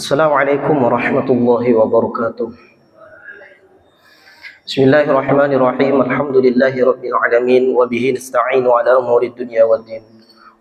Assalamualaikum warahmatullahi wabarakatuh. Bismillahirrahmanirrahim. Alhamdulillahi rabbil alamin wa bihi nasta'inu ala umuri dunya waddin.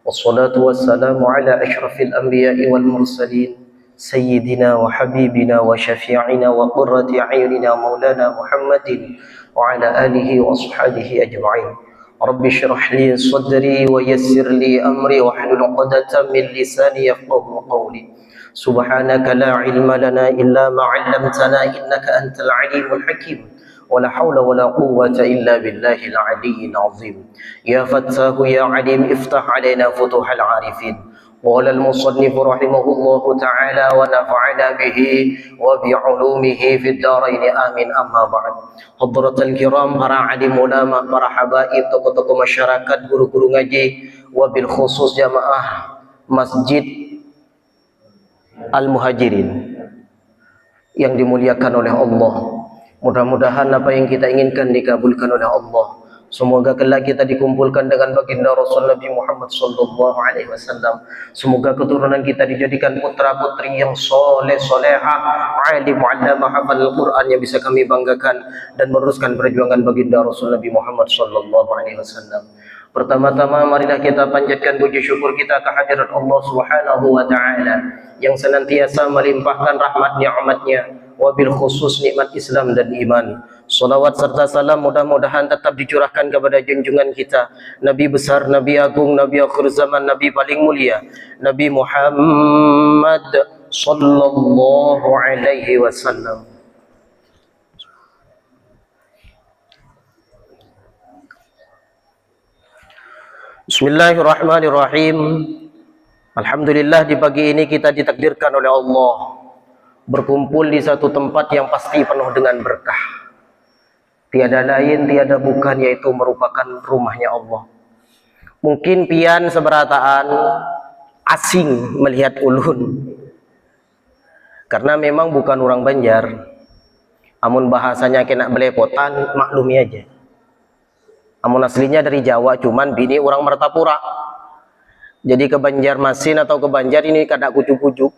Wassalatu wassalamu ala asyrafil anbiya'i wal mursalin sayyidina wa habibina wa syafi'ina wa qurrati a'yunina maulana Muhammadin wa ala alihi wa ashabihi ajma'in. Rabbi syrah li sadri wa yassir li amri wa hlul 'uqdatam min lisani yafqahu qawli. Subhanaka la ilma lana illa ma 'allamtana innaka antal alimul hakim. Wala haula wala quwwata illa billahil aliyyil azim. Ya Fattahu ya Alim iftah alaina futuhal arifin. Qala al-musannif rahimahullahu ta'ala wa nafa'ana bihi wa bi'ulumihi fid dharain amin amma ba'd. Hadratal kiram, para alim ulama, para habaib, tokoh-tokoh masyarakat, guru-guru ngaji, wa bil khusus jamaah Masjid Al-Muhajirin yang dimuliakan oleh Allah. Mudah-mudahan apa yang kita inginkan dikabulkan oleh Allah. Semoga kelak kita dikumpulkan dengan baginda Rasul Nabi Muhammad sallallahu alaihi wasallam. Semoga keturunan kita dijadikan putra-putri yang soleh solehah, alim muallimah, hafal Al-Qur'an yang bisa kami banggakan dan meneruskan perjuangan baginda Rasul Nabi Muhammad sallallahu alaihi wasallam. Pertama-tama marilah kita panjatkan puji syukur kita kehadirat Allah Subhanahu wa taala yang senantiasa melimpahkan rahmat nikmatnya, wabil khusus nikmat Islam dan iman. Salawat serta salam mudah-mudahan tetap dicurahkan kepada junjungan kita, Nabi besar, Nabi agung, Nabi akhir zaman, Nabi paling mulia, Nabi Muhammad sallallahu alaihi wasallam. Bismillahirrahmanirrahim. Alhamdulillah, di pagi ini kita ditakdirkan oleh Allah berkumpul di satu tempat yang pasti penuh dengan berkah. Tiada lain, tiada bukan, yaitu merupakan rumahnya Allah. Mungkin pian seberataan asing melihat ulun, karena memang bukan orang Banjar. Amun bahasanya kena belepotan, maklumi aja. Amun aslinya dari Jawa, cuman bini orang Martapura. Jadi ke Banjarmasin atau ke Banjar ini kada kucuk-kucuk.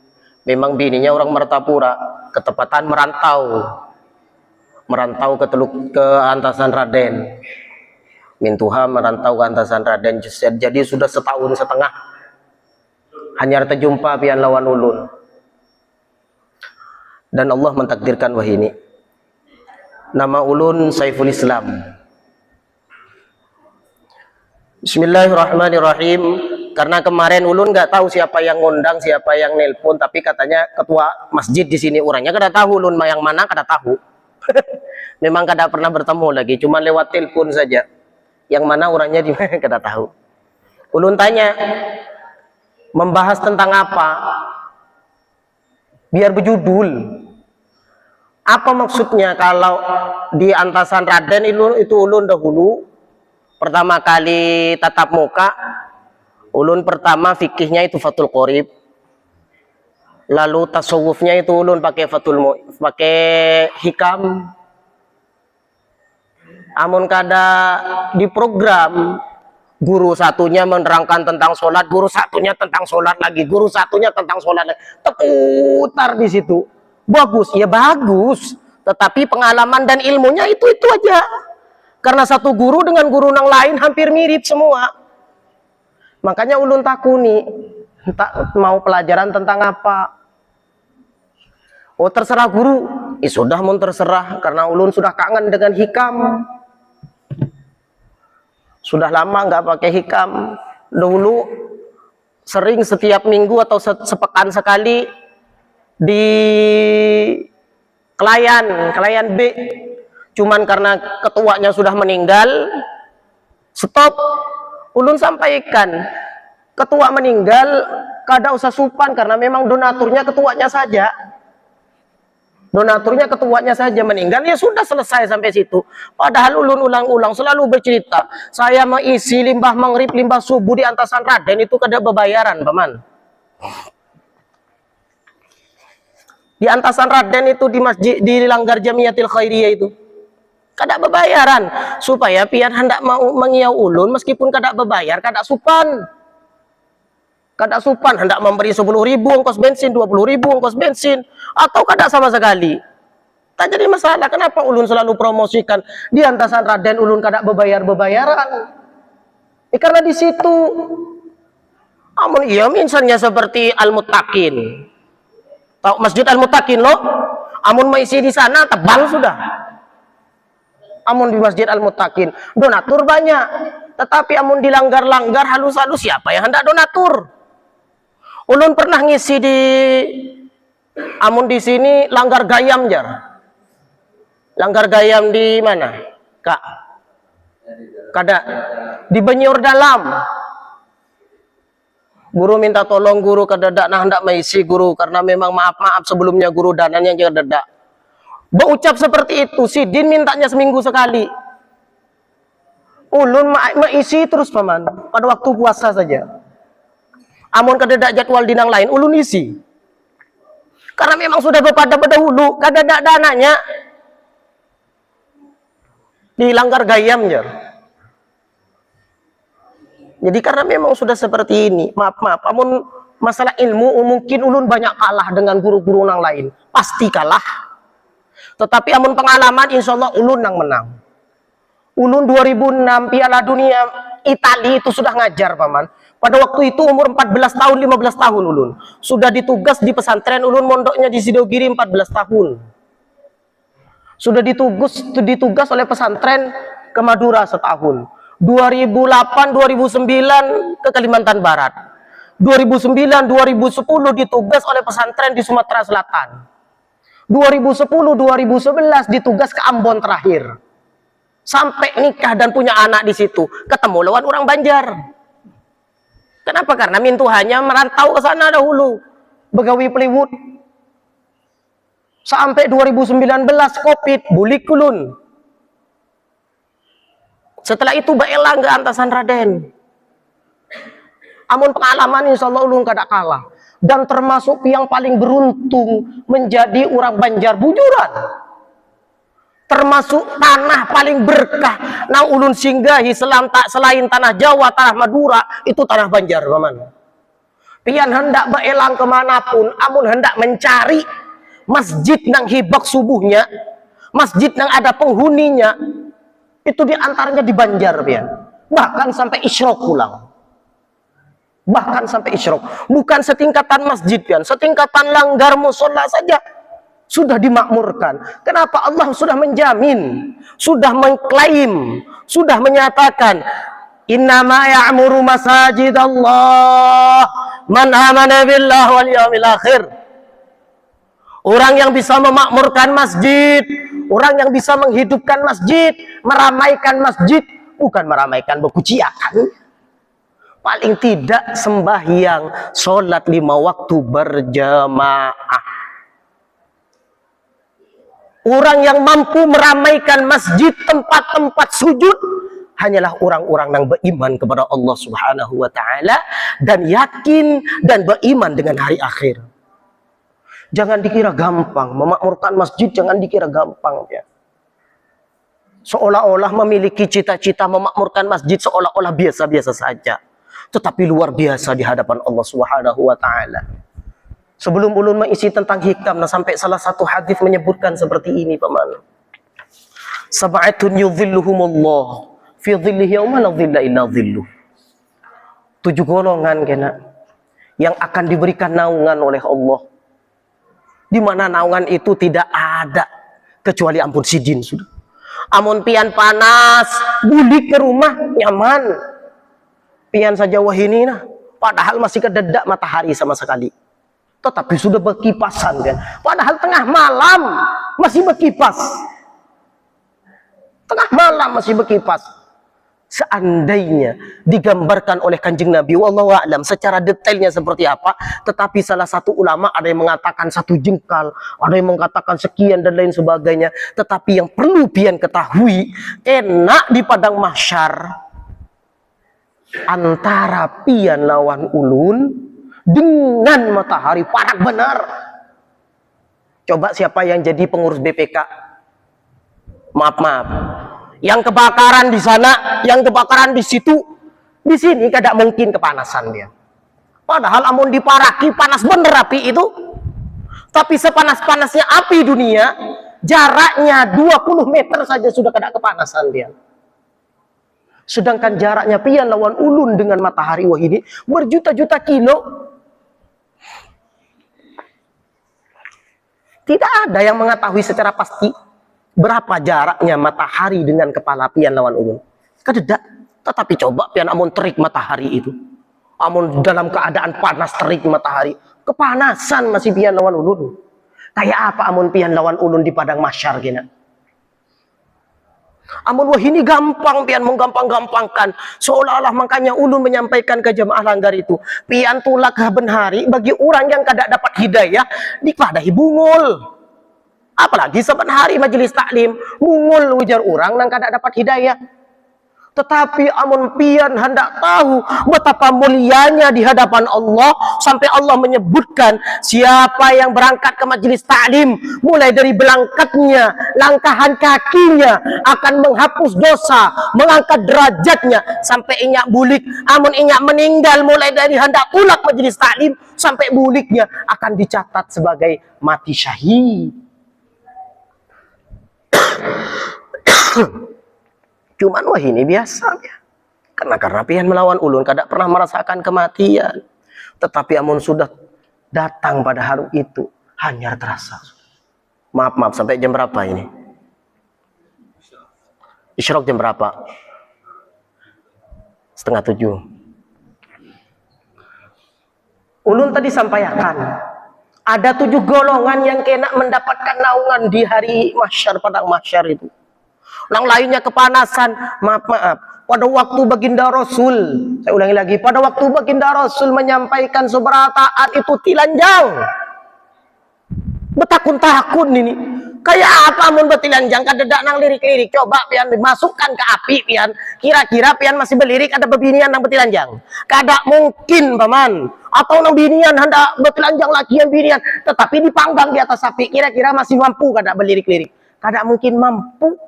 Memang bininya orang Martapura, ketepatan merantau ke Antasan Raden. Mintuha merantau ke Antasan Raden. Jadi sudah setahun setengah hanya terjumpa pian lawan ulun. Dan Allah mentakdirkan wahini. Nama ulun Saiful Islam. Bismillahirrahmanirrahim. Karena kemarin ulun nggak tahu siapa yang ngundang, siapa yang nelpon, tapi katanya ketua masjid di sini orangnya kada tahu ulun yang mana kada tahu. Memang kada pernah bertemu lagi, cuma lewat telepon saja. Yang mana orangnya di mana kada tahu. Ulun tanya, membahas tentang apa? Biar berjudul. Apa maksudnya kalau di Antasan Raden itu ulun dahulu pertama kali tatap muka, ulun pertama fikihnya itu Fathul Qorib, lalu tasawufnya itu ulun pakai pakai hikam. Amun kada di program, guru satunya menerangkan tentang sholat, guru satunya tentang sholat lagi, guru satunya tentang sholat lagi, terputar di situ. Bagus, ya bagus, tetapi pengalaman dan ilmunya itu aja. Karena satu guru dengan guru yang lain hampir mirip semua. Makanya ulun takuni, tak mau pelajaran tentang apa. Oh terserah guru, sudah mau terserah, karena ulun sudah kangen dengan hikam. Sudah lama nggak pakai hikam. Dulu sering setiap minggu atau sepekan sekali di klien B. Cuman karena ketuanya sudah meninggal, stop. Ulun sampaikan, ketua meninggal, kada usah supan karena memang donaturnya ketuanya saja. Donaturnya ketuanya saja meninggal, ya sudah selesai sampai situ. Padahal ulun ulang-ulang selalu bercerita, saya mengisi limbah maghrib, limbah subuh di Antasan Raden itu kada bebayaran, paman. Di Antasan Raden itu di masjid, di Langgar Jamiatil Khairiyah itu. Kada bebayaran, supaya pian hendak mau mengiau ulun meskipun kada bebayar, kada supan. Kada supan hendak memberi 10.000 ongkos bensin, 20.000 ongkos bensin, atau kada sama sekali. Tak jadi masalah. Kenapa ulun selalu promosikan di antasan Raden ulun kada bebayar-bebayaran? Karena di situ amun iya misalnya seperti Al-Muttaqin. Tahu Masjid Al-Muttaqin lo? Amun maisi di sana tebal sudah. Amun di Masjid Al-Muttaqin donatur banyak. Tetapi amun dilanggar-langgar halus-halus siapa yang hendak donatur? Ulun pernah ngisi di amun di sini langgar gayam jar. Langgar gayam di mana? Kak? Kada di Benyur Dalam. Guru minta tolong guru kedadak nah hendak maisi guru karena memang maaf sebelumnya guru dananya yang kedadak. Berucap seperti itu, Sidin mintanya seminggu sekali. Ulun maisi terus paman pada waktu puasa saja. Amun kedadak jadwal dinang lain ulun isi. Karena memang sudah berpada dahulu kedadak dananya. Dilanggar gayam jar. Jadi karena memang sudah seperti ini, maaf, amun masalah ilmu mungkin ulun banyak kalah dengan guru-guru yang lain, pasti kalah. Tetapi amun pengalaman insya Allah ulun yang menang. Ulun 2006 Piala Dunia Italia itu sudah ngajar paman. Pada waktu itu umur 14 tahun, 15 tahun ulun. Sudah ditugas di pesantren ulun mondoknya di Sidogiri 14 tahun. Sudah ditugas oleh pesantren ke Madura setahun. 2008-2009 ke Kalimantan Barat. 2009-2010 ditugas oleh pesantren di Sumatera Selatan. 2010-2011 ditugas ke Ambon terakhir. Sampai nikah dan punya anak di situ. Ketemu lawan orang Banjar. Kenapa? Karena mintu hanya merantau ke sana dahulu. Begawi Plywood. Sampai 2019 Covid, bulik kulun. Setelah itu baelang ke antasan Raden. Amun pengalaman insya Allah ulun kada kalah. Dan termasuk yang paling beruntung menjadi orang Banjar Bujuran. Termasuk tanah paling berkah nang ulun singgahi selain tanah Jawa, tanah Madura, itu tanah Banjar paman. Pian hendak baelang kemanapun, amun hendak mencari masjid nang hibak subuhnya, masjid nang ada penghuninya, itu diantaranya di Banjar pian. Bahkan sampai isyrok pulang. Bahkan sampai isyrok. Bukan setingkatan masjid pian, setingkatan langgar musola saja sudah dimakmurkan. Kenapa? Allah sudah menjamin, sudah mengklaim, sudah menyatakan, innama ya'muru masajidallah man amana billah wal yawmil akhir. Orang yang bisa memakmurkan masjid, orang yang bisa menghidupkan masjid, meramaikan masjid, bukan meramaikan bekuciakan. Paling tidak sembahyang, sholat 5 waktu berjamaah. Orang yang mampu meramaikan masjid, tempat-tempat sujud, hanyalah orang-orang yang beriman kepada Allah Subhanahu wa Ta'ala dan yakin dan beriman dengan hari akhir. Jangan dikira gampang memakmurkan masjid, jangan dikira gampang ya. Seolah-olah memiliki cita-cita memakmurkan masjid seolah-olah biasa-biasa saja. Tetapi luar biasa di hadapan Allah Subhanahu wa Ta'ala. Sebelum ulun mengisi tentang hikam, nah sampai salah satu hadis menyebutkan seperti ini paman. Sab'atun yudhilluhumullah fi dhillihi yawma la dhilla illa dhilluh. 7 golongan kena yang akan diberikan naungan oleh Allah. Di mana naungan itu tidak ada kecuali ampun sidin sudah. Amun pian panas, bulik ke rumah nyaman. Pian saja wahini nah, padahal masih kededak matahari sama sekali. Tetapi sudah berkipasan kan. Padahal tengah malam masih berkipas. Tengah malam masih berkipas. Seandainya digambarkan oleh Kanjeng Nabi, wallahu a'lam secara detailnya seperti apa, tetapi salah satu ulama ada yang mengatakan 1 jengkal, ada yang mengatakan sekian dan lain sebagainya. Tetapi yang perlu pian ketahui, enak di padang mahsyar antara pian lawan ulun dengan matahari parak benar. Coba siapa yang jadi pengurus BPK? Maaf. Yang kebakaran di sana, yang kebakaran di situ, di sini kada mungkin kepanasan dia. Padahal amun diparaki panas bener api itu. Tapi sepanas-panasnya api dunia, jaraknya 20 meter saja sudah kena kepanasan dia. Sedangkan jaraknya pian lawan ulun dengan matahari wah ini berjuta-juta kilo. Tidak ada yang mengetahui secara pasti berapa jaraknya matahari dengan kepala pian lawan ulun. Kededak. Tetapi coba pian amun terik matahari itu. Amun dalam keadaan panas terik matahari, kepanasan masih pian lawan ulun. Kayak apa amun pian lawan ulun di padang mahsyar gina? Amun wah ini gampang pian menggampang-gampangkan, seolah-olah makanya ulun menyampaikan ke jemaah langgar itu, pian tulak haben hari bagi orang yang kada dapat hidayah dipadahi bungul. Apalagi sebenarnya majelis taklim bungul ujar orang yang kada dapat hidayah. Tetapi amun pian hendak tahu betapa mulianya di hadapan Allah, sampai Allah menyebutkan siapa yang berangkat ke majelis taklim, mulai dari berangkatnya, langkahan kakinya akan menghapus dosa, mengangkat derajatnya sampai inyak bulik. Amun inyak meninggal mulai dari hendak tulak majelis taklim sampai buliknya akan dicatat sebagai mati syahid. Cuman wah ini biasa ya. Karena pian melawan ulun kada pernah merasakan kematian. Tetapi amun sudah datang pada hari itu hanya terasa. Maaf sampai jam berapa ini? Isyraq jam berapa? 6:30. Ulun tadi sampaikan ada 7 golongan yang kena mendapatkan naungan di hari mahsyar, padang mahsyar itu. Yang lainnya kepanasan, maaf, pada waktu baginda Rasul, saya ulangi lagi, pada waktu baginda Rasul menyampaikan seberataan itu tilanjang. Betakun-takun ini. Kayak apa mun betilanjang kadedak nang lirik-lirik, coba pian dimasukkan ke api pian. Kira-kira pian masih belirik ada bebinian nang betilanjang. Kada mungkin paman. Atau nang binian hendak betilanjang lagi yang binian, tetapi dipanggang di atas api, kira-kira masih mampu kada belirik-lirik. Kada mungkin mampu.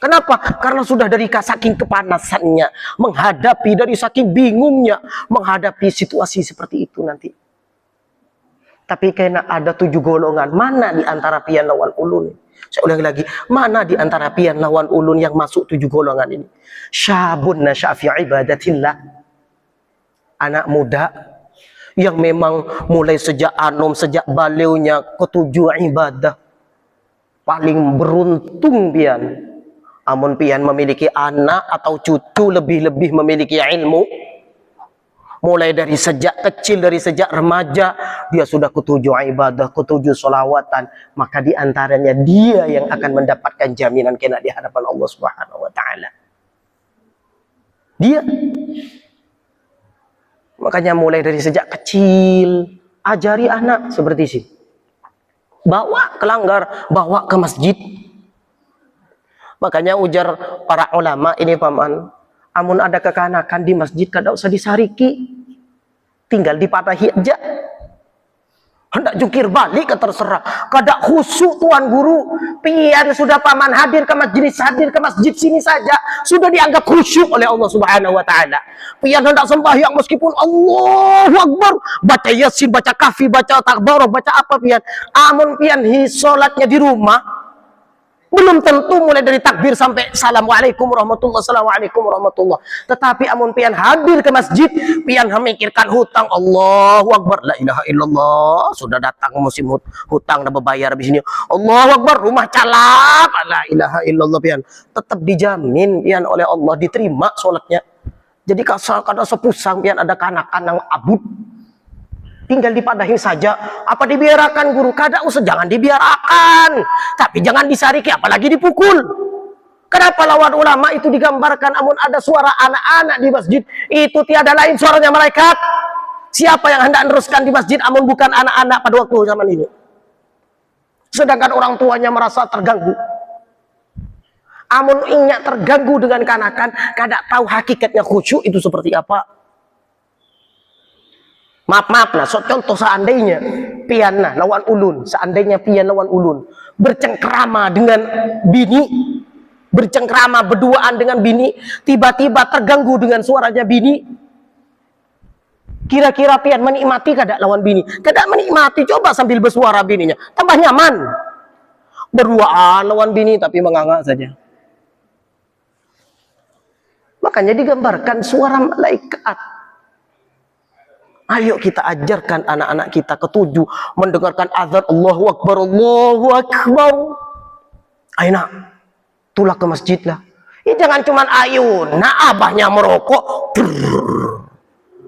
Kenapa? Karena sudah dari saking kepanasannya, menghadapi dari saking bingungnya, menghadapi situasi seperti itu nanti. Tapi karena ada 7 golongan, mana di antara pian lawan ulun? Saya ulangi lagi, mana di antara pian lawan ulun yang masuk 7 golongan ini? Syabun nasya fi ibadatillah. Anak muda yang memang mulai sejak sejak baleunya ketujuh ibadah. Paling beruntung pian. Amun pian memiliki anak atau cucu, lebih-lebih memiliki ilmu, mulai dari sejak kecil, dari sejak remaja dia sudah ketujuh ibadah, ketujuh solawatan, maka diantaranya dia yang akan mendapatkan jaminan kena di hadapan Allah Subhanahu wa taala. Dia. Makanya mulai dari sejak kecil ajari anak seperti sini. Bawa ke langgar, bawa ke masjid. Makanya ujar para ulama ini paman, amun ada kekanakan di masjid kada usah disariki, tinggal dipatahi aja. Hendak jungkir balik ke terserah, kada khusyuk tuan guru. Pian sudah paman hadir ke masjid sini saja sudah dianggap khusyuk oleh Allah Subhanahu wa taala. Pian hendak sembahyang meskipun Allahu Akbar, baca Yasin, baca Kahfi, baca Takbarok, baca apa pian. Amun pian salatnya di rumah, belum tentu mulai dari takbir sampai assalamualaikum warahmatullahi assalamualaikum warahmatullahi. Tetapi amun pian hadir ke masjid, pian memikirkan hutang, Allahu Akbar, la ilaha illallah, sudah datang musim hutang dah berbayar di sini. Allahu Akbar, rumah calap, la ilaha illallah pian. Tetap dijamin pian oleh Allah diterima solatnya. Jadi kada sepusang pian ada kanak-kanak abud. Tinggal dipadahi saja. Apa dibiarkan guru? Kada usah, jangan dibiarkan. Tapi jangan disariki, apalagi dipukul. Kenapa lawan ulama itu digambarkan amun ada suara anak-anak di masjid, itu tiada lain suaranya malaikat. Siapa yang hendak meneruskan di masjid amun bukan anak-anak pada waktu zaman ini? Sedangkan orang tuanya merasa terganggu. Amun inyak terganggu dengan kanakan, kada tahu hakikatnya khusyuk itu seperti apa. Maaf nah, contoh seandainya pian lawan ulun, seandainya pian lawan ulun bercengkrama dengan bini, bercengkrama berduaan dengan bini, tiba-tiba terganggu dengan suaranya bini. Kira-kira pian menikmati kada lawan bini? Kada menikmati, coba sambil bersuara bininya. Tambah nyaman. Berduaan lawan bini tapi menganga saja. Makanya digambarkan suara malaikat. Ayo kita ajarkan anak-anak kita ketujuh mendengarkan azan Allahu Akbar, Allahu Akbar. Ayo nak, tulah ke masjid lah. Jangan cuman ayun, nah abahnya merokok,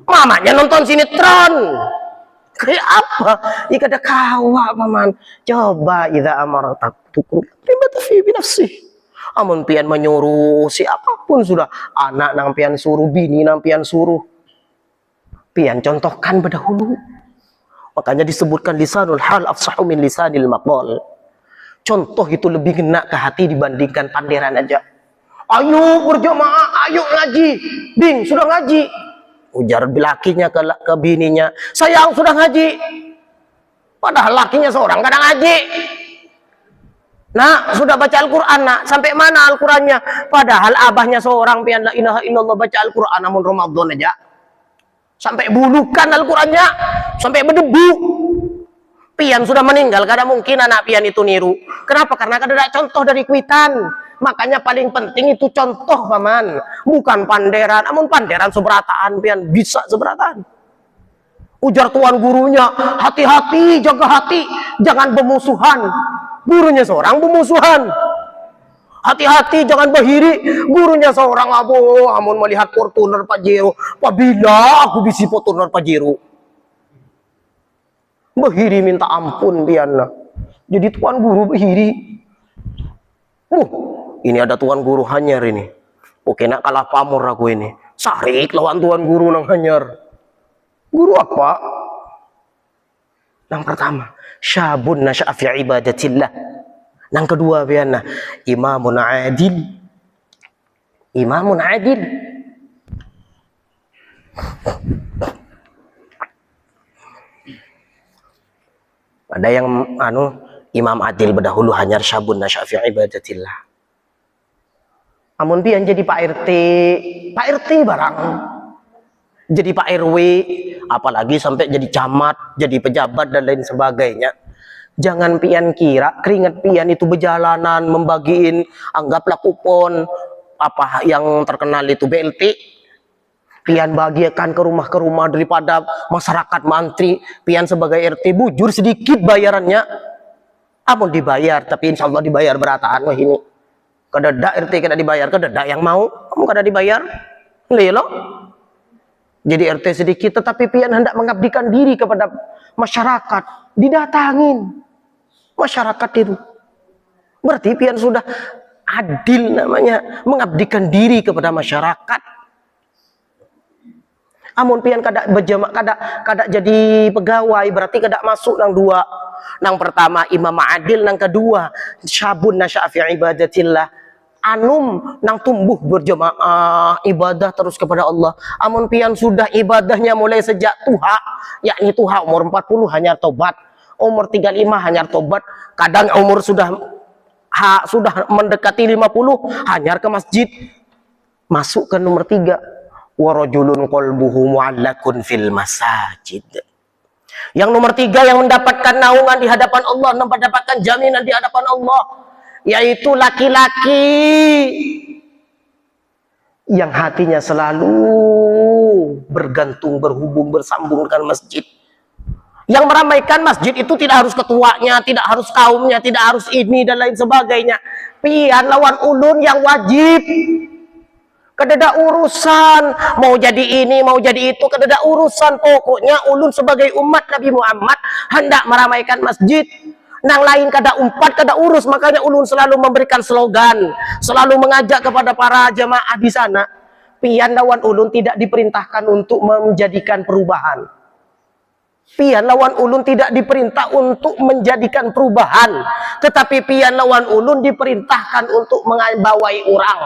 mamanya nonton sinetron. Kayak apa? Jika ada kawa paman. Coba idza amaratukum ribata fi binafsih. Amun pian menyuruh siapapun sudah, anak nang pian suruh, bini nang pian suruh, pian contohkan berdahulu. Makanya disebutkan lisanul hal afsahu min lisanil maqal. Contoh itu lebih kena ke hati dibandingkan panderan aja. Ayo berjamaah, ayo ngaji. Ding, sudah ngaji. Ujar lakinya ke bininya, sayang sudah ngaji. Padahal lakinya seorang kadang ngaji. Nak, sudah baca Al-Quran nak. Sampai mana Al-Qurannya? Padahal abahnya seorang pian la ilaha illallah baca Al-Quran namun Ramadan aja. Sampai bulukan Al-Qurannya, sampai berdebu. Pian sudah meninggal, kada mungkin anak pian itu niru. Kenapa? Karena kada ada contoh dari kuitan. Makanya paling penting itu contoh paman, bukan panderan. Namun panderan seberataan pian bisa seberataan. Ujar tuan gurunya, hati-hati, jaga hati, jangan bermusuhan. Gurunya seorang bermusuhan. Hati-hati, jangan berhiri. Gurunya seorang abu, amun melihat Fortuner Pajero, apabila aku bisi Fortuner Pajero, berhiri minta ampun pian. Jadi tuan guru berhiri. Ini ada tuan guru hanyar ini. Oke nak kalah pamor aku ini. Sarik lawan tuan guru nang hanyar. Guru apa? Yang pertama, syabun nasya'a fi ibadatillah. Yang kedua piana, imamun adil. Imamun adil. Ada yang imam adil berdahulu hanyar syabun nasya'a fi ibadatillah. Amun pian jadi Pak RT barang. Jadi Pak RW, apalagi sampai jadi camat, jadi pejabat dan lain sebagainya. Jangan pian kira keringat pian itu berjalanan membagiin, anggaplah kupon apa yang terkenal itu BLT. Pian bagikan ke rumah daripada masyarakat mantri. Pian sebagai RT bujur sedikit bayarannya. Amun dibayar, tapi insya Allah dibayar berataan wah ini. Kadada RT kada dibayar, kadada yang mau, kamu kada dibayar. Lelo. Jadi RT sedikit tetapi pian hendak mengabdikan diri kepada masyarakat, didatangin masyarakat itu. Berarti pian sudah adil namanya, mengabdikan diri kepada masyarakat. Amun pian kada berjamaah, kada jadi pegawai, berarti kada masuk nang dua. Nang pertama imam adil, nang kedua syabun nasya'a fi ibadatillah. Anum nang tumbuh berjamaah ibadah terus kepada Allah. Amun pian sudah ibadahnya mulai sejak tuha, yakni tuha umur 40 hanya tobat, umur 35 hanya tobat, kadang umur sudah mendekati 50 hanya ke masjid. Masuk ke nomor 3, warajulun qalbuhu mu'allakun fil masajid. Yang nomor 3 yang mendapatkan naungan di hadapan Allah, mendapatkan jaminan di hadapan Allah, yaitu laki-laki yang hatinya selalu bergantung, berhubung, bersambung dengan masjid. Yang meramaikan masjid itu tidak harus ketuanya, tidak harus kaumnya, tidak harus ini dan lain sebagainya. Pian lawan ulun yang wajib. Kedada urusan mau jadi ini, mau jadi itu, kedada urusan. Pokoknya ulun sebagai umat Nabi Muhammad hendak meramaikan masjid. Nang lain kada umpat, kada urus. Makanya ulun selalu memberikan slogan, selalu mengajak kepada para jamaah di sana. Pian lawan ulun tidak diperintahkan untuk menjadikan perubahan. Pian lawan ulun tidak diperintah untuk menjadikan perubahan, tetapi pian lawan ulun diperintahkan untuk membawai orang.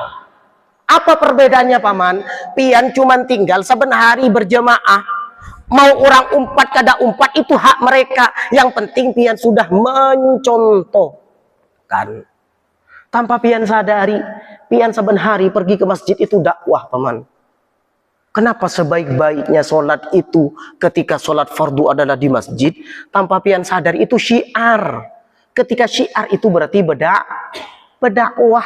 Apa perbedaannya paman? Pian cuman tinggal saben hari berjamaah. Mau orang umpat kada umpat itu hak mereka. Yang penting pian sudah mencontohkan. Tanpa pian sadari, pian saben hari pergi ke masjid itu dakwah paman. Kenapa sebaik-baiknya sholat itu ketika sholat fardu adalah di masjid, tanpa pian sadar itu syiar. Ketika syiar itu berarti berdakwah.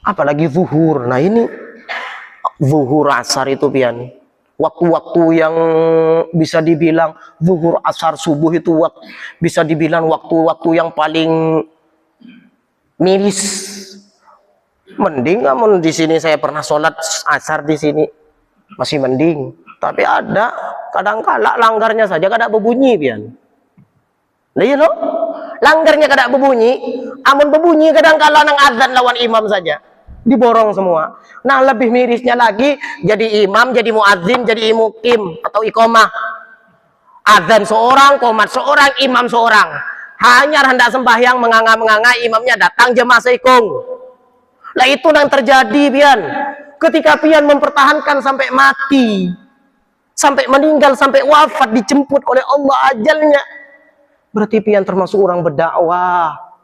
Apalagi zuhur. Nah ini zuhur asar itu pian. Waktu-waktu yang bisa dibilang zuhur asar subuh itu bisa dibilang waktu-waktu yang paling miris. Mending namun di sini saya pernah sholat asar di sini masih mending. Tapi ada kadang-kala langgarnya saja kada berbunyi pian. Lah iya no? Langgarnya kada berbunyi, amun berbunyi kadang-kala nang azan lawan imam saja. Diborong semua. Nah, lebih mirisnya lagi jadi imam, jadi muadzin, jadi mukim atau iqomah. Azan seorang, qomat seorang, imam seorang. Hanya hendak sembahyang menganga-menganga, imamnya datang jemaah seikung. Lah itu yang terjadi pian. Ketika pian mempertahankan sampai mati, sampai meninggal, sampai wafat, dijemput oleh Allah ajalnya, berarti pian termasuk orang berdakwah.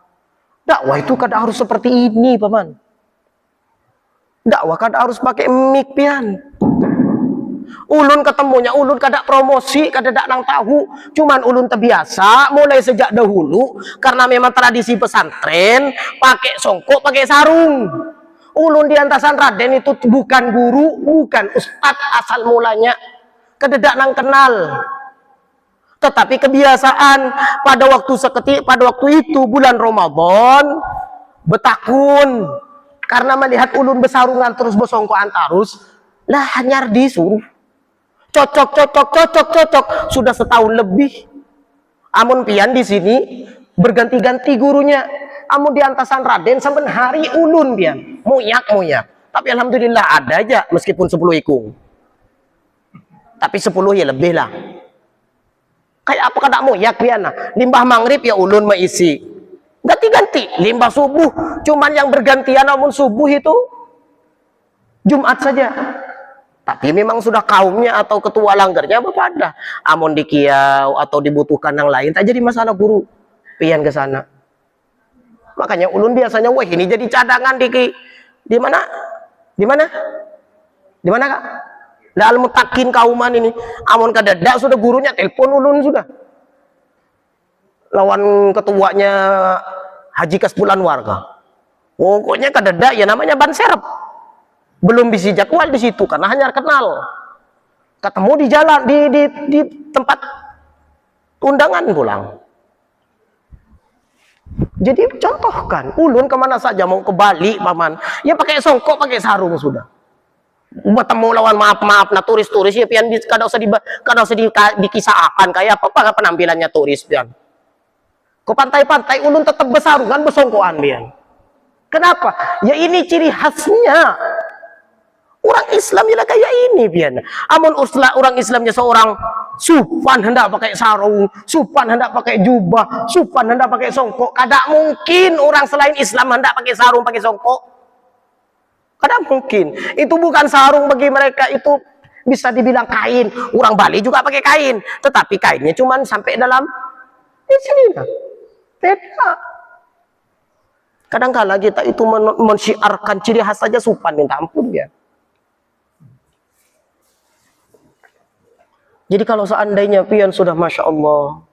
Dakwah itu kadang harus seperti ini, paman. Dakwah kadang harus pakai mic pian. Ulun ketemunya, ulun kada promosi, kada dak nang tahu. Cuman ulun terbiasa mulai sejak dahulu karena memang tradisi pesantren pakai songkok, pakai sarung. Ulun di antasan Raden itu bukan guru, bukan ustad asal mulanya. Kada dak nang kenal. Tetapi kebiasaan pada waktu itu bulan Ramadan betakun karena melihat ulun besarungan terus besongkoan terus lah hanyar disuruh cocok sudah setahun lebih. Amun pian di sini berganti-ganti gurunya. Amun di antasan Raden sampai hari ulun pian muyak. Tapi alhamdulillah ada aja meskipun 10 ikung. Tapi 10 ya lebih lah. Kayak apa kada muyak pian nah. Limbah maghrib ya ulun mengisi. Ganti-ganti limbah subuh. Cuman yang bergantian amun subuh itu Jumat saja. Tapi memang sudah kaumnya atau ketua langgarnya pada amun dikiau atau dibutuhkan yang lain tak jadi masalah guru pian ke sana. Makanya ulun biasanya wah ini jadi cadangan di mana Kak? Lah al-mutakin kauman ini amun kadadak sudah gurunya telepon ulun sudah. Lawan ketuanya Haji Kasbulan warga. Pokoknya kadadak ya namanya ban serep. Belum bisa jadwal di situ karena hanya kenal. Ketemu di jalan di tempat undangan pulang. Jadi contohkan, ulun kemana saja mau ke Bali, paman, ya pakai songkok, pakai sarung sudah. Bertemu lawan maaf nah turis ya pian kada usah dikisahkan kayak apa penampilannya turis pian. Ke pantai-pantai ulun tetap besarungan besongkoan pian. Kenapa? Ya ini ciri khasnya. Orang Islam ya kayak ini pian. Amun orang Islamnya seorang supan hendak pakai sarung, supan hendak pakai jubah, supan hendak pakai songkok. Kada mungkin orang selain Islam hendak pakai sarung, pakai songkok. Kada mungkin. Itu bukan sarung bagi mereka, itu bisa dibilang kain. Orang Bali juga pakai kain, tetapi kainnya cuman sampai dalam di sini. Beda. Kadang-kala kita itu mensyiarkan ciri khas saja supan, minta ampun ya. Jadi kalau seandainya pian sudah Masya Allah,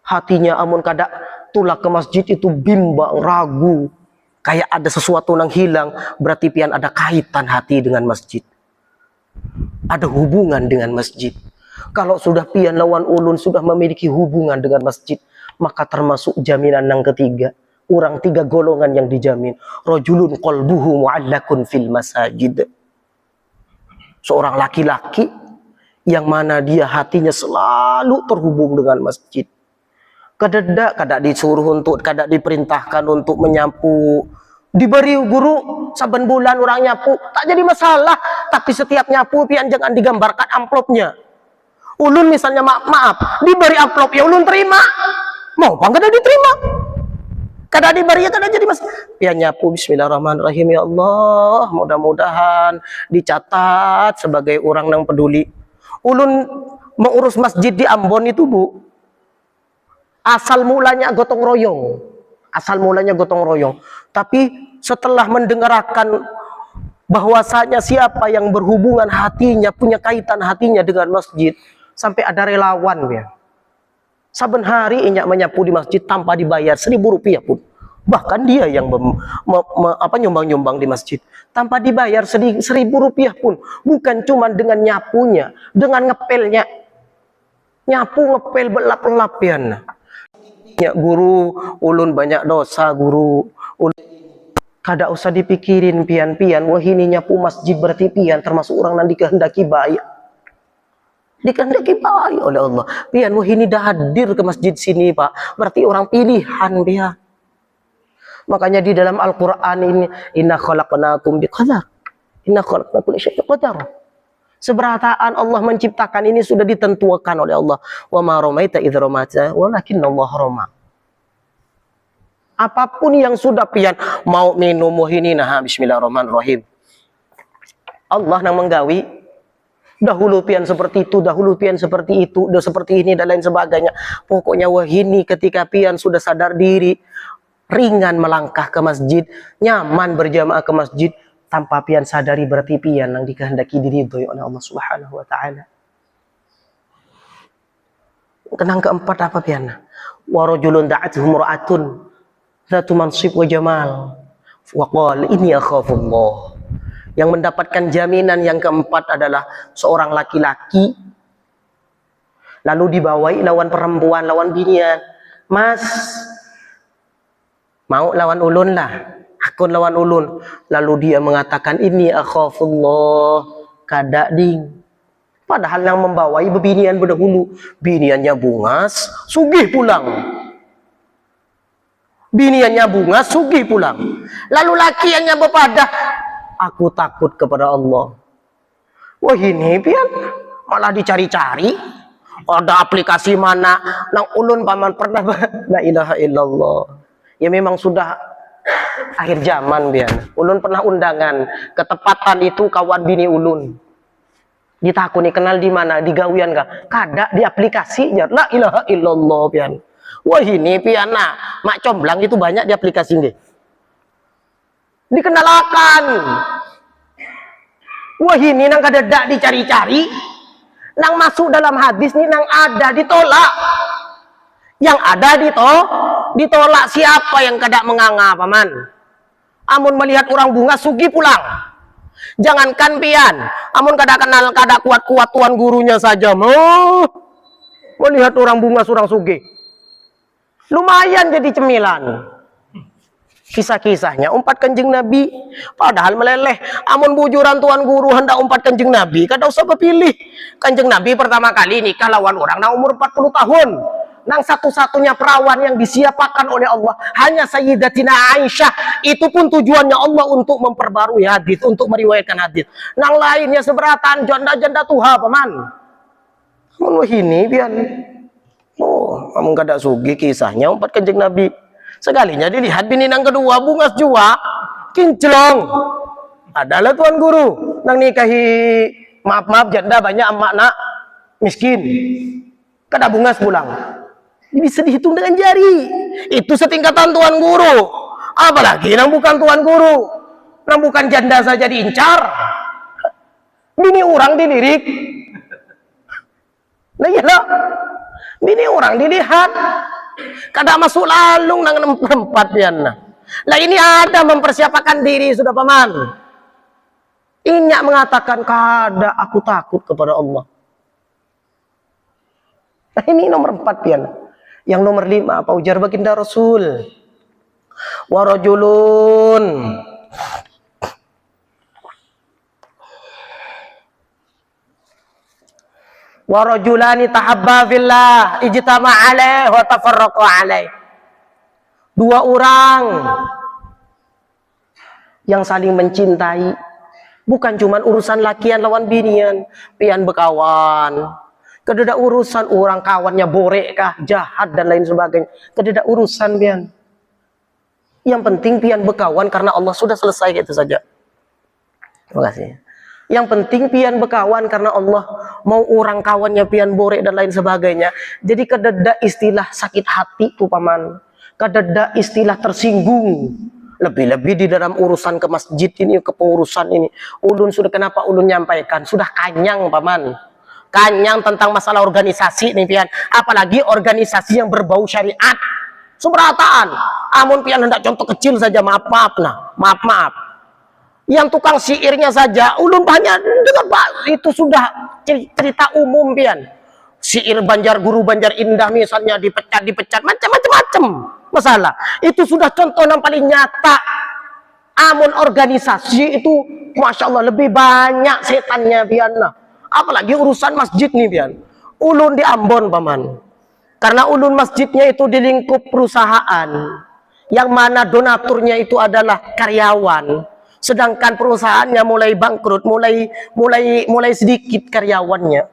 hatinya amun kada tulak ke masjid itu bimbang, ragu, kayak ada sesuatu yang hilang, berarti pian ada kaitan hati dengan masjid. Ada hubungan dengan masjid. Kalau sudah pian lawan ulun sudah memiliki hubungan dengan masjid, maka termasuk jaminan yang ketiga. Orang 3 golongan yang dijamin. Rajulun qalbuhu mu'allakun fil masajid. Seorang laki-laki yang mana dia hatinya selalu terhubung dengan masjid. Kada diperintahkan untuk menyapu. Diberi guru saben bulan orang nyapu, tak jadi masalah. Tapi setiap nyapu pian jangan digambarkan amplopnya. Ulun misalnya maaf, diberi amplop ya ulun terima. Mau apa kada diterima? Kada diberi ya kada jadi masalah. Pian nyapu bismillahirrahmanirrahim ya Allah, mudah-mudahan dicatat sebagai orang yang peduli. Ulun mengurus masjid di Ambon itu Bu, asal mulanya gotong royong, tapi setelah mendengarkan bahwasanya siapa yang berhubungan hatinya, punya kaitan hatinya dengan masjid, sampai ada relawan ya. Saben hari inyak menyapu di masjid tanpa dibayar 1.000 rupiah pun. Bahkan dia yang nyumbang-nyumbang di masjid tanpa dibayar 1.000 rupiah pun. Bukan cuma dengan nyapunya, dengan ngepelnya. Nyapu ngepel belap-belap ya. Guru ulun banyak dosa guru. Kada usah dipikirin pian-pian, wah ini nyapu masjid berarti pian termasuk orang yang dikehendaki baik. Dikehendaki baik oleh Allah. Pian wah ini dah hadir ke masjid sini Pak, berarti orang pilihan dia. Makanya di dalam Al-Qur'an ini inna khalaqnakum biqadar. Inna khalaqnakum biqadar. Seberataan Allah menciptakan ini sudah ditentukan oleh Allah. Wa ma ramaita idz ramaita walakinna Allah rama. Apapun yang sudah pian mau minum ini nah bismillahirrahmanirrahim. Allah yang menggawi dahulu pian seperti itu, dahulu pian seperti itu, udah seperti ini dan lain sebagainya. Pokoknya wahini ketika pian sudah sadar diri, ringan melangkah ke masjid, nyaman berjamaah ke masjid, tanpa pian sadari berarti pian yang dikehendaki diridhoi oleh Allah Subhanahu wa taala. Kenang keempat apa pian? Wa rajulun da'atuhu mar'atun dzatu mansib wa jamal. Wa qala inni akhafullah. Yang mendapatkan jaminan yang keempat adalah seorang laki-laki lalu dibawai lawan perempuan, lawan binian. Mas, mau lawan ulun lah, akun lawan ulun. Lalu dia mengatakan ini akhafullah, kada ding. Padahal yang membawai bebinian berdahulu, biniannya bungas, sugih pulang. Biniannya bungas, sugih pulang. Lalu laki yang bepadah, aku takut kepada Allah. Wah ini pian malah dicari-cari. Ada aplikasi mana nang ulun paman pernah la ilaha illallah. Ya memang sudah akhir zaman pian. Ulun pernah undangan ketepatan itu kawan bini ulun. Ditakuni kenal di mana, di gawian kah? Kada di aplikasinya. La ilaha illallah pian. Wah ini pian nah, mak comblang itu banyak di aplikasi nggih. Dikenalakan. Wah ini nang kadadak dicari-cari, nang masuk dalam hadis nih nang ada ditolak. Yang ada ditolak siapa yang kada menganga paman. Amun melihat orang bunga sugi pulang. Jangankan pian, amun kada kenal kada kuat-kuat tuan gurunya saja mau melihat orang bunga surang sugi. Lumayan jadi cemilan. Kisah-kisahnya umpat kanjeng Nabi, padahal meleleh. Amun bujuran tuan guru hendak umpat kanjeng Nabi, kada usah berpilih. Kanjeng Nabi pertama kali nikah lawan orang nang umur 40 tahun. Nang satu-satunya perawan yang disiapakan oleh Allah hanya Sayyidatina Aisyah. Itu pun tujuannya Allah untuk memperbarui hadis, untuk meriwayatkan hadis. Nang lainnya seberatan janda-janda tuha paman. Amun ini pian. Oh, amun kada sugi kisahnya umpat kanjeng Nabi. Sekalinya dilihat bini nang kedua bungas jua kinclong. Adalah tuan guru nang nikahi maaf janda banyak emak nak miskin. Kada bungas pulang. Bisa dihitung dengan jari. Itu setingkatan tuan guru. Apalagi nang bukan tuan guru. Nang bukan janda saja diincar. Bini orang dilirik. Nah iyalah. Bini orang dilihat. Kada masuk lalung nang tempat pian. Lah ini ada mempersiapkan diri sudah paman. Inyak mengatakan kada aku takut kepada Allah. Nah ini nomor 4 pian. Yang nomor 5 apa ujar baginda Rasul? Wa rajulun wa rajulani tahabba fillah ijtama' alaih wa tafarraqa alaih. Dua orang yang saling mencintai, bukan cuma urusan lakian lawan binian, pian bekawan. Kededa urusan orang kawannya borek kah, jahat dan lain sebagainya. Kededa urusan pian. Yang penting pian bekawan karena Allah sudah selesai itu saja. Terima kasih. Yang penting pian bekawan karena Allah, mau orang kawannya pian borek dan lain sebagainya. Jadi kededa istilah sakit hati tu paman. Kededa istilah tersinggung. Lebih-lebih di dalam urusan ke masjid ini, ke pengurusan ini. Ulun sudah, kenapa ulun nyampaikan? Sudah kanyang paman. Kanyang tentang masalah organisasi nih pian. Apalagi organisasi yang berbau syariat. Sumrataan. Amun pian hendak contoh kecil saja, maaf nah. Maaf. Yang tukang syairnya saja, ulun banyak dengar Pak, itu sudah cerita umum pian. Syair guru Banjar Indah misalnya dipecat, macam-macam masalah. Itu sudah contoh yang paling nyata. Amun organisasi itu, masya Allah lebih banyak setannya pian. Apalagi urusan masjid nih pian. Ulun di Ambon paman. Karena ulun masjidnya itu di lingkup perusahaan, yang mana donaturnya itu adalah karyawan. Sedangkan perusahaannya mulai bangkrut, mulai sedikit karyawannya.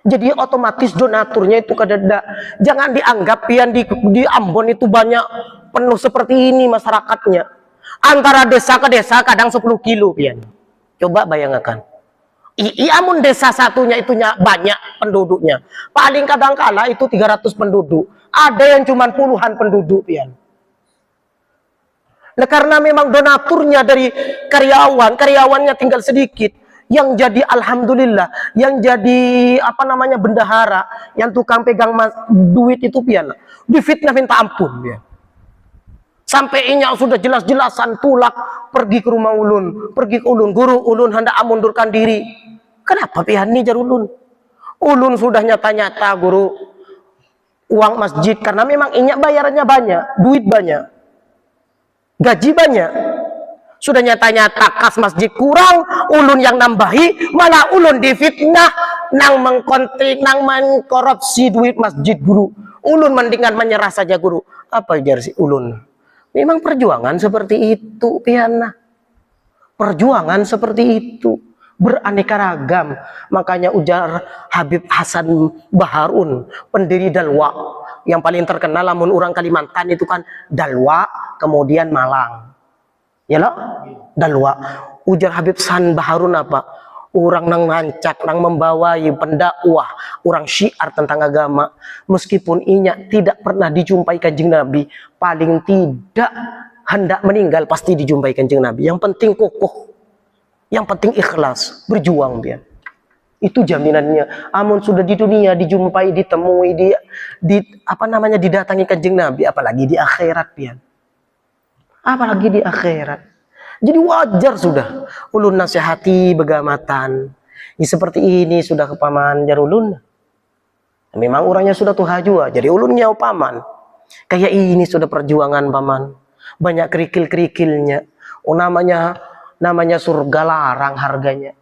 Jadi otomatis donaturnya itu kadang jangan dianggap pian di Ambon itu banyak penuh seperti ini masyarakatnya. Antara desa ke desa kadang 10 kilo pian. Coba bayangkan. Amun desa satunya itunya banyak penduduknya. Paling kadangkala itu 300 penduduk. Ada yang cuma puluhan penduduk pian. Nah, karena memang donaturnya dari karyawannya tinggal sedikit, yang jadi alhamdulillah, yang jadi bendahara, yang tukang pegang duit itu pian, difitnah minta ampun pian. Sampai inya sudah jelas-jelasan tulak pergi ke rumah ulun, pergi ke ulun, guru ulun hendak mundurkan diri. Kenapa pian nih jar ulun? Ulun sudah nyata-nyata guru uang masjid, karena memang inya bayarannya banyak, duit banyak. Gaji banyak, sudah nyata-nyata kas masjid kurang, ulun yang nambahi, malah ulun difitnah, nang mengkontrik, nang mengkorupsi duit masjid guru. Ulun mendingan menyerah saja guru. Apa jar si ulun? Memang perjuangan seperti itu piana. Perjuangan seperti itu beraneka ragam. Makanya ujar Habib Hasan Baharun, pendiri Dalwa, yang paling terkenal lamun orang Kalimantan itu kan Dalwa, kemudian Malang. Ya loh? Dalwa. Ujar Habib Hasan Baharun apa? Orang nang ngancak, nang membawai pendakwah, orang syiar tentang agama. Meskipun inya tidak pernah dijumpai Kanjeng Nabi, paling tidak hendak meninggal pasti dijumpai Kanjeng Nabi. Yang penting kokoh, yang penting ikhlas, berjuang dia. Itu jaminannya. Amun sudah di dunia dijumpai, ditemui, didatangi Kanjeng Nabi, apalagi di akhirat pian. Apalagi di akhirat. Jadi wajar sudah ulun nasihati begamatan. Ya, seperti ini sudah kepaman jar ulun. Memang orangnya sudah tuha jua, jadi ulun nyau paman. Kayak ini sudah perjuangan paman. Banyak kerikil-kerikilnya. Oh, namanya surga larang harganya.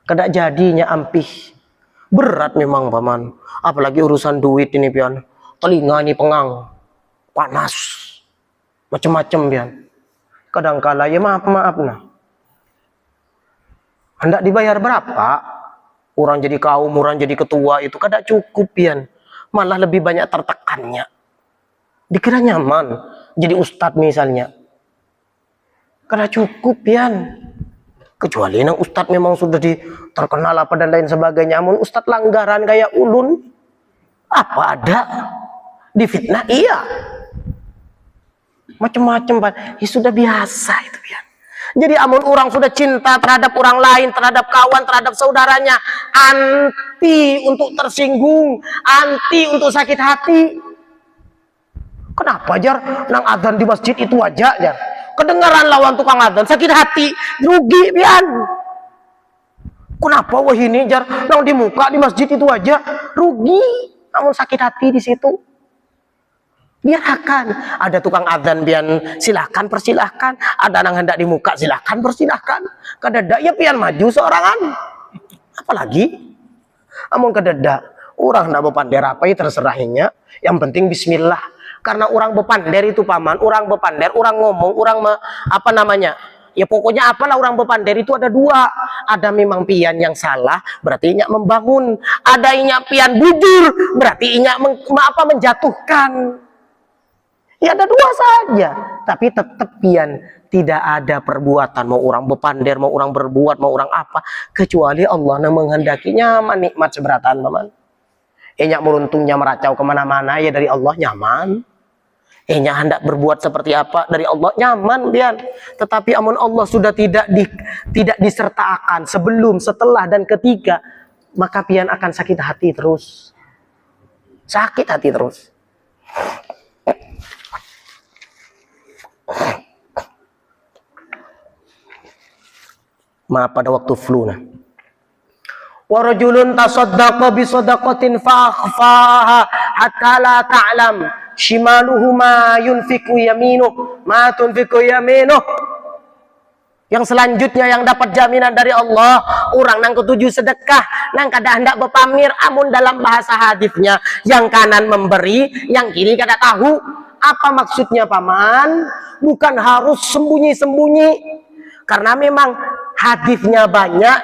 Kada jadinya ampih. Berat memang paman. Apalagi urusan duit ini pian. Telinga ini pengang. Panas. Macam-macam pian. Kadangkala ya maaf nah. Hendak dibayar berapa? Orang jadi kaum, orang jadi ketua itu kada cukup pian. Malah lebih banyak tertekannya. Dikira nyaman jadi ustadz misalnya. Kada cukup pian. Kecuali nang ustadz memang sudah terkenal apa dan lain sebagainya. Amun ustadz langgaran kayak ulun, apa ada? Difitnah iya. Macam-macam Pak. Ya sudah biasa itu pian. Jadi amun orang sudah cinta terhadap orang lain, terhadap kawan, terhadap saudaranya, anti untuk tersinggung, anti untuk sakit hati. Kenapa jar nang adzan di masjid itu aja jar? Kedengaran lawan tukang adzan sakit hati, rugi pian. Kenapa wah ini jar nang di muka di masjid itu aja rugi, namun sakit hati di situ. Biarkan ada tukang adzan pian, silahkan persilahkan. Ada nang hendak di muka silahkan persilahkan. Kadada ya pian maju seorangan. Apalagi amun kadada orang hendak bepander apa ya terserahnya. Yang penting bismillah. Karena orang bepander itu paman, orang bepander, orang ngomong, ya pokoknya apalah orang bepander itu ada dua. Ada memang pian yang salah, berarti inyak membangun. Ada inyak pian bujur, berarti inyak menjatuhkan. Ya ada dua saja, tapi tetap pian tidak ada perbuatan, mau orang bepander, mau orang berbuat, mau orang apa, kecuali Allah yang menghendaki nyaman nikmat seberatan paman. Inyak meruntungnya meracau kemana-mana ya dari Allah nyaman. hendak berbuat seperti apa dari Allah nyaman pian. Tetapi amun Allah sudah tidak disertakan sebelum, setelah dan ketika, maka pian akan sakit hati terus. Sakit hati terus. Maaf pada waktu flu nah. Wa rajulun tasaddaqa bi sadaqatin fa akhfaha hatta la ta'lam shimaluhu ma yunfiqu yaminuh ma tunfiqu yaminuh. Yang selanjutnya yang dapat jaminan dari Allah, orang nang ketujuh sedekah, nang kada hendak berpamir, amun dalam bahasa hadisnya yang kanan memberi, yang kiri kada tahu. Apa maksudnya paman? Bukan harus sembunyi-sembunyi, karena memang hadisnya banyak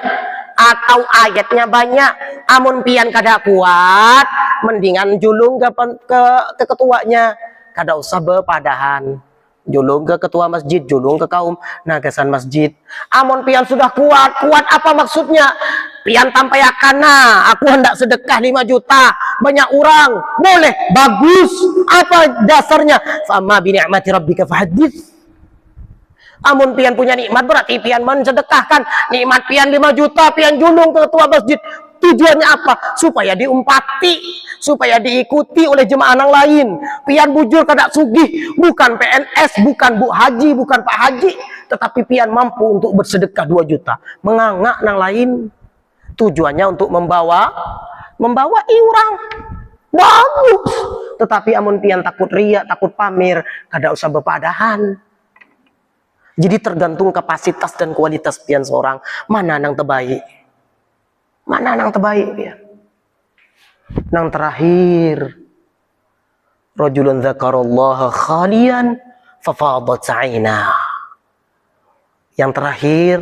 atau ayatnya banyak. Amun pian kada kuat, mendingan julung ke ketuanya, kada usah berpadahan. Julung ke ketua masjid, julung ke kaum nagasan masjid. Amun pian sudah kuat apa maksudnya? Pian tampayakan, nah aku hendak sedekah 5 juta, banyak orang, boleh, bagus. Apa dasarnya? Fama bi ni'mati rabbika fahaddits. Amun pian punya nikmat, berarti pian mensedekahkan nikmat pian 5 juta, pian julung ke ketua masjid. Tujuannya apa? Supaya diumpati, supaya diikuti oleh jemaah yang lain. Pian bujur kada sugih, bukan PNS, bukan Bu Haji, bukan Pak Haji, tetapi pian mampu untuk bersedekah 2 juta. Mengangak yang lain. Tujuannya untuk membawa orang. Bagus. Tetapi amun pian takut riak, takut pamer, kada usah berpadahan. Jadi tergantung kapasitas dan kualitas pian seorang. Mana yang terbaik? Mana yang terbaik pian? Yang terakhir, rajulun dzakarallaha khalian fafadat 'ainah. Yang terakhir,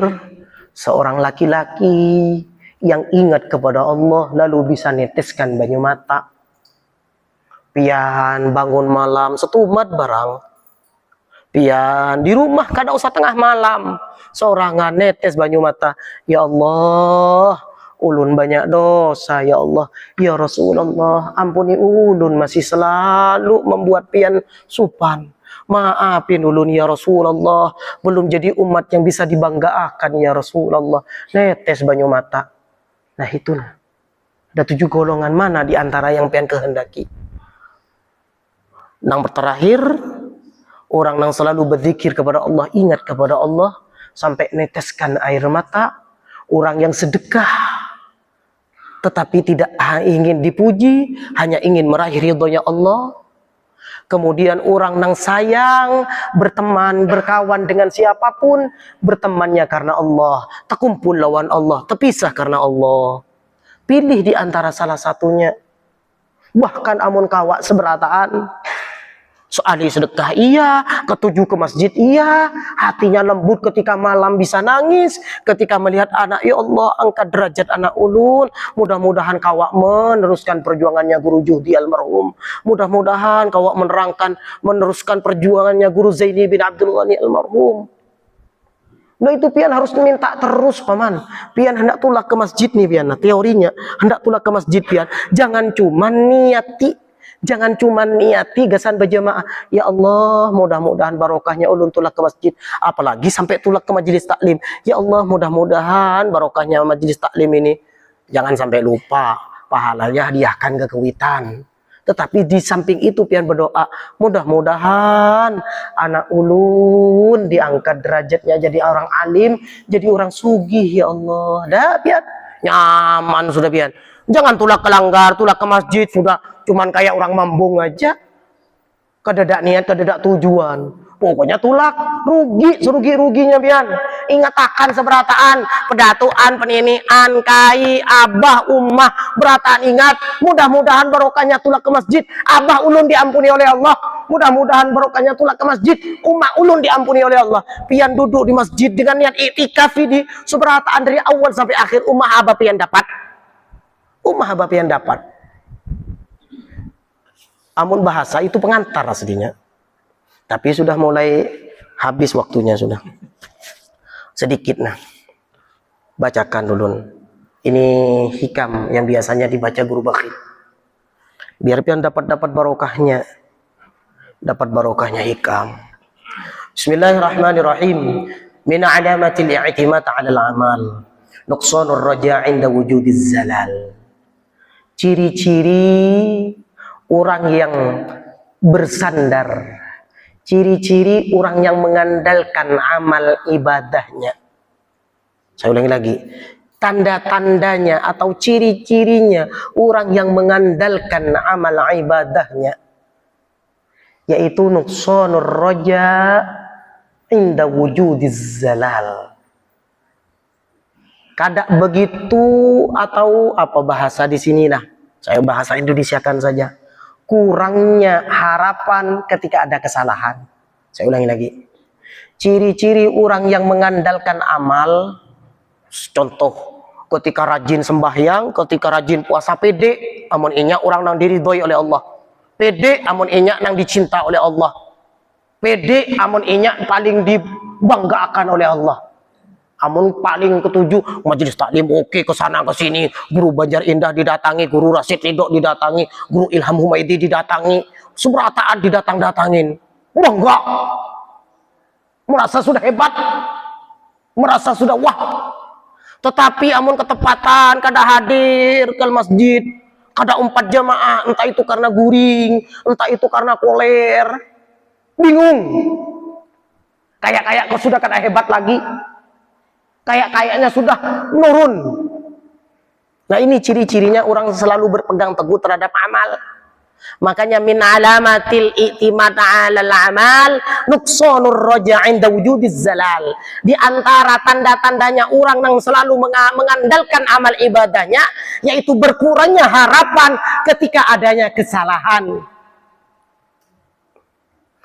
seorang laki-laki yang ingat kepada Allah lalu bisa neteskan banyu mata. Pian bangun malam setumat barang. Pian di rumah kada usah tengah malam, sorangan netes banyu mata. Ya Allah, ulun banyak dosa ya Allah. Ya Rasulullah, ampuni ulun masih selalu membuat pian supan. Maafin ulun ya Rasulullah, belum jadi umat yang bisa dibanggakan ya Rasulullah. Netes banyu mata. Nah itu nah. Ada 7 golongan mana di antara yang pian kehendaki? Yang terakhir, orang yang selalu berzikir kepada Allah, ingat kepada Allah sampai neteskan air mata. Orang yang sedekah tetapi tidak ingin dipuji, hanya ingin meraih ridhonya Allah. Kemudian orang yang sayang, berteman, berkawan dengan siapapun, bertemannya karena Allah, terkumpul lawan Allah, terpisah karena Allah. Pilih di antara salah satunya. Bahkan amun kawak seberataan, soali sedekah iya, ketujuh ke masjid iya, hatinya lembut ketika malam bisa nangis, ketika melihat anak, ya Allah angkat derajat anak ulun, mudah-mudahan kawak meneruskan perjuangannya Guru Juhdi almarhum, mudah-mudahan kawak meneruskan perjuangannya Guru Zaini bin Abdul Ghani almarhum. Nah itu pian harus minta terus paman. Pian hendak tulak ke masjid nih pian, nah teorinya hendak tulak ke masjid pian, jangan cuma niati gasan berjamaah. Ya Allah, mudah-mudahan barokahnya ulun tulak ke masjid. Apalagi sampai tulak ke majelis taklim. Ya Allah, mudah-mudahan barokahnya majelis taklim ini. Jangan sampai lupa, pahalanya hadiahkan ke kewitan. Tetapi di samping itu pian berdoa, mudah-mudahan anak ulun diangkat derajatnya jadi orang alim, jadi orang sugih ya Allah. Dah pian, nyaman sudah pian. Jangan tulak ke langgar, tulak ke masjid sudah cuman kayak orang mambung aja. Kedadak niat, kedadak tujuan. Pokoknya tulak, serugi-ruginya pian. Ingat akan seberataan, pedatuan, peninian, kai, abah, ummah, berataan ingat. Mudah-mudahan barokahnya tulak ke masjid, abah ulun diampuni oleh Allah. Mudah-mudahan barokahnya tulak ke masjid, ummah ulun diampuni oleh Allah. Pian duduk di masjid dengan niat iktikaf di seberataan dari awal sampai akhir, ummah abah pian dapat. Ummah abah pian dapat. Amun bahasa itu pengantar aslinya. Tapi sudah mulai habis waktunya sudah. Sedikit nah. Bacakan dulu. Ini hikam yang biasanya dibaca guru bakhil. Biar pian dapat barokahnya. dapat barokahnya hikam. Bismillahirrahmanirrahim. Min alamatil i'timad 'ala al-amal nuqsanur raja' 'inda wujudiz zalal. Ciri-ciri orang yang bersandar, ciri-ciri orang yang mengandalkan amal ibadahnya. Saya ulangi lagi, tanda-tandanya atau ciri-cirinya orang yang mengandalkan amal ibadahnya, yaitu nuqsanur raja' inda wujudiz zalal. Kada begitu, atau apa bahasa di sini nah, saya bahasa Indonesiakan saja. Kurangnya harapan ketika ada kesalahan. Saya ulangi lagi. Ciri-ciri orang yang mengandalkan amal, contoh ketika rajin sembahyang, ketika rajin puasa, pede amun inya orang nang diridhoi oleh Allah. Pede amun inya nang dicinta oleh Allah. Pede amun inya paling dibanggakan oleh Allah. Amun paling ketujuh majelis taklim oke, kesana kesini, guru Banjar Indah didatangi, guru Rasid Ridho didatangi, guru Ilham Humaidi didatangi, seberataan didatang-datangin. Bangga, merasa sudah hebat, merasa sudah wah. Tetapi amun ketepatan kada hadir ke masjid, kada 4 jamaah, entah itu karena guring, entah itu karena koler, bingung. Kayak kau sudah kada hebat lagi, kayaknya sudah menurun. Nah, ini ciri-cirinya orang selalu berpegang teguh terhadap amal. Makanya min alamatil i'timad 'alal amal nuqsanur raja' 'inda wujudiz zalal. Di antara tanda-tandanya orang yang selalu mengandalkan amal ibadahnya, yaitu berkurangnya harapan ketika adanya kesalahan.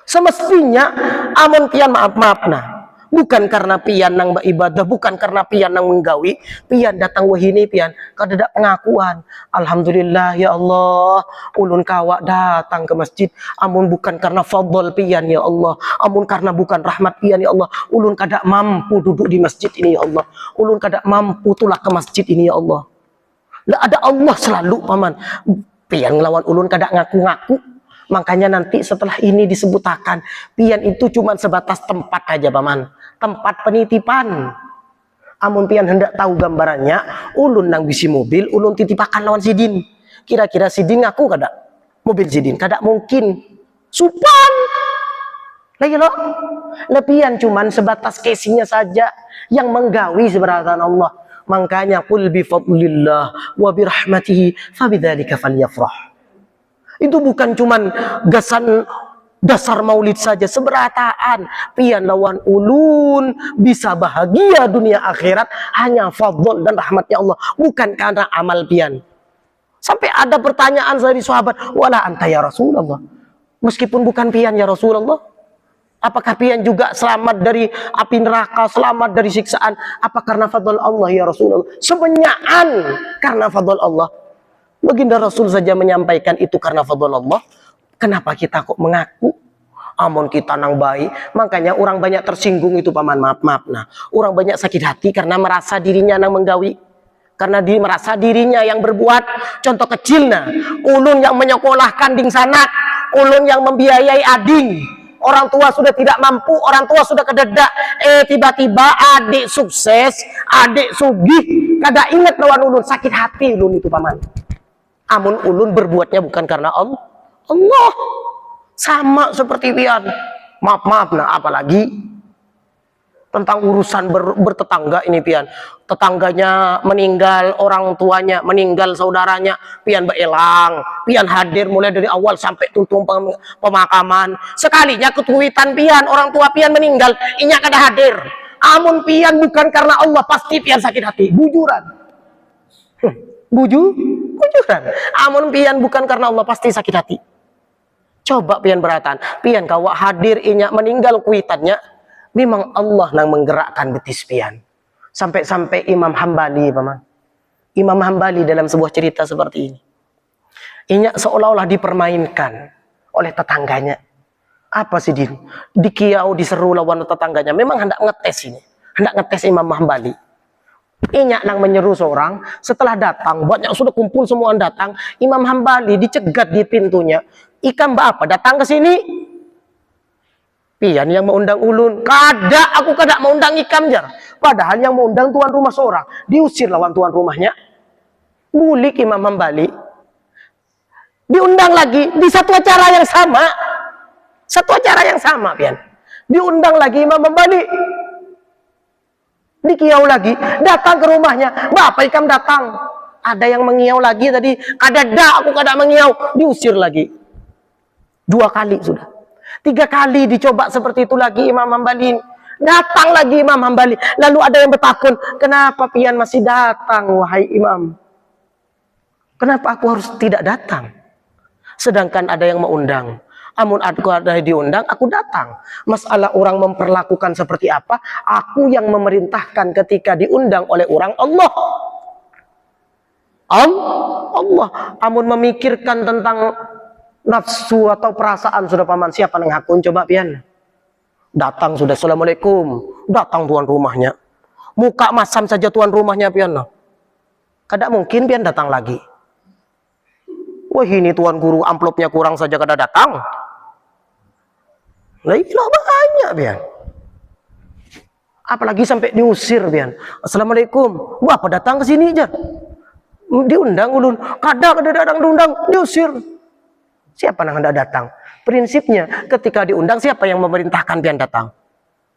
Semestinya amun pian maaf nah, bukan karena pian nang ibadah, bukan karena pian nang menggawi, pian datang wahini pian kada pengakuan. Alhamdulillah ya Allah, ulun kawak datang ke masjid, amun bukan karena fadl pian ya Allah, amun karena bukan rahmat pian ya Allah, ulun kada mampu duduk di masjid ini ya Allah, ulun kada mampu tulak ke masjid ini ya Allah. Lah ada Allah selalu paman. Pian ngelawan ulun kada ngaku-ngaku. Makanya nanti setelah ini disebutakan, pian itu cuma sebatas tempat aja paman, tempat penitipan. Amun pian hendak tahu gambarannya, ulun nang bisi mobil, ulun titipakan lawan sidin. Kira-kira sidin ngaku kada? Mobil sidin kada mungkin. Supan. Lah ya lo, lepian cuman sebatas casingnya saja yang menggawi seberatan Allah. Makanya qul bi fadlillah wa bi rahmatihi fabidzalika falyafrah. Itu bukan cuman gasan dasar maulid saja, seberataan pian lawan ulun bisa bahagia dunia akhirat hanya fadl dan rahmatnya Allah, bukan karena amal pian. Sampai ada pertanyaan dari sahabat, wala anta ya Rasulullah, meskipun bukan pian ya Rasulullah, apakah pian juga selamat dari api neraka, selamat dari siksaan? Apa karena fadl Allah ya Rasulullah? Sebenarnya karena fadl Allah. Baginda Rasul saja menyampaikan itu karena fadl Allah. Kenapa kita kok mengaku? Amun kita nang baik. Makanya orang banyak tersinggung itu paman, maaf nah. Orang banyak sakit hati karena merasa dirinya nang menggawi. Karena dia merasa dirinya yang berbuat. Contoh kecil nah, ulun yang menyekolahkan ding sanak, ulun yang membiayai ading. Orang tua sudah tidak mampu, orang tua sudah kededak. Tiba-tiba adik sukses, adik sugih, kagak ingat lawan ulun, sakit hati ulun itu paman. Amun ulun berbuatnya bukan karena Allah. Sama seperti pian. Maaf nah, apalagi tentang urusan bertetangga ini pian. Tetangganya meninggal, orang tuanya meninggal, saudaranya pian beelang, pian hadir mulai dari awal sampai tuntung pemakaman. Sekalinya ketuwitan pian, orang tua pian meninggal, inya kada hadir. Amun pian bukan karena Allah, pasti pian sakit hati. Bujuran. Bujuran. Amun pian bukan karena Allah, pasti sakit hati. Coba pian beratan, pian kawak hadir inya meninggal kuitannya, memang Allah yang menggerakkan betis pian. Sampai-sampai Imam Hambali paman. Imam Hambali dalam sebuah cerita seperti ini. Inya seolah-olah dipermainkan oleh tetangganya. Apa sih din? Dikiau diseru lawan tetangganya. Memang hendak ngetes ini. Hendak ngetes Imam Hambali. Inya nang menyeru seorang, setelah datang, banyak sudah kumpul semua datang, Imam Hambali dicegat di pintunya. Ikam apa? Datang ke sini? Pian yang mengundang ulun. Kada, aku kada mau undang ikam jar. Padahal yang mengundang tuan rumah seorang. Diusir lawan tuan rumahnya. Bulik Imam Hambali. Diundang lagi di satu acara yang sama. Satu acara yang sama, pian. Diundang lagi Imam Hambali. Dikiau lagi. Datang ke rumahnya. Bapak ikam datang. Ada yang mengiau lagi tadi. Kada, aku kada mengiau. Diusir lagi. 2 kali sudah. 3 kali dicoba seperti itu lagi Imam Hambali. Datang lagi Imam Hambali. Lalu ada yang bertakun, kenapa pian masih datang wahai Imam? Kenapa aku harus tidak datang? Sedangkan ada yang mengundang. Amun aku ada diundang, aku datang. Masalah orang memperlakukan seperti apa, aku yang memerintahkan ketika diundang oleh orang Allah. Allah. Amun memikirkan tentang nafsu atau perasaan sudah paman, siapa yang hakun coba pian? Datang sudah, assalamualaikum, datang tuan rumahnya, muka masam saja tuan rumahnya pian. Kada mungkin pian datang lagi. Wah ini tuan guru amplopnya kurang saja kada datang. Lah ilah banyak pian. Apalagi sampai diusir pian. Assalamualaikum, wah apa datang ke sini aja? Diundang ulun, kada datang diundang, diusir. Siapa yang hendak datang? Prinsipnya ketika diundang siapa yang memerintahkan pian datang?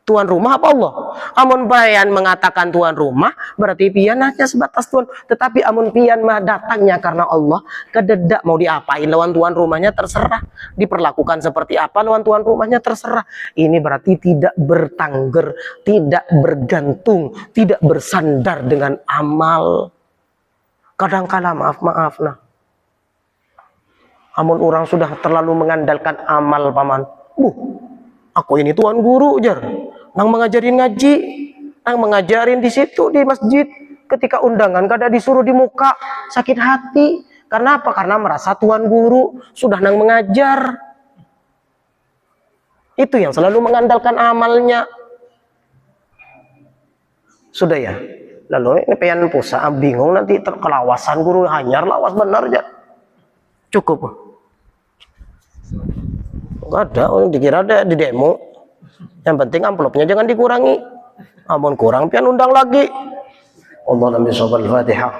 Tuan rumah apa Allah? Amun pian mengatakan tuan rumah berarti pian hanya sebatas tuan. Tetapi amun pian mah datangnya karena Allah, kededak mau diapain lawan tuan rumahnya terserah. Diperlakukan seperti apa lawan tuan rumahnya terserah. Ini berarti tidak bertangger, tidak bergantung, tidak bersandar dengan amal. Kadang-kala maaf nah. Amun orang sudah terlalu mengandalkan amal paman. Aku ini tuan guru jar. Nang mengajarin ngaji, nang mengajarin di situ di masjid. Ketika undangan kada disuruh di muka, sakit hati. Karena apa? Karena merasa tuan guru sudah nang mengajar. Itu yang selalu mengandalkan amalnya. Sudah ya. Lalu ini pengen puasa, bingung nanti terkelawasan guru hanyar lawas benar aja. Cukup. Enggak ada, dikira ada di demo. Yang penting amplopnya jangan dikurangi. Amun kurang pian undang lagi. Allah nabi Fatihah.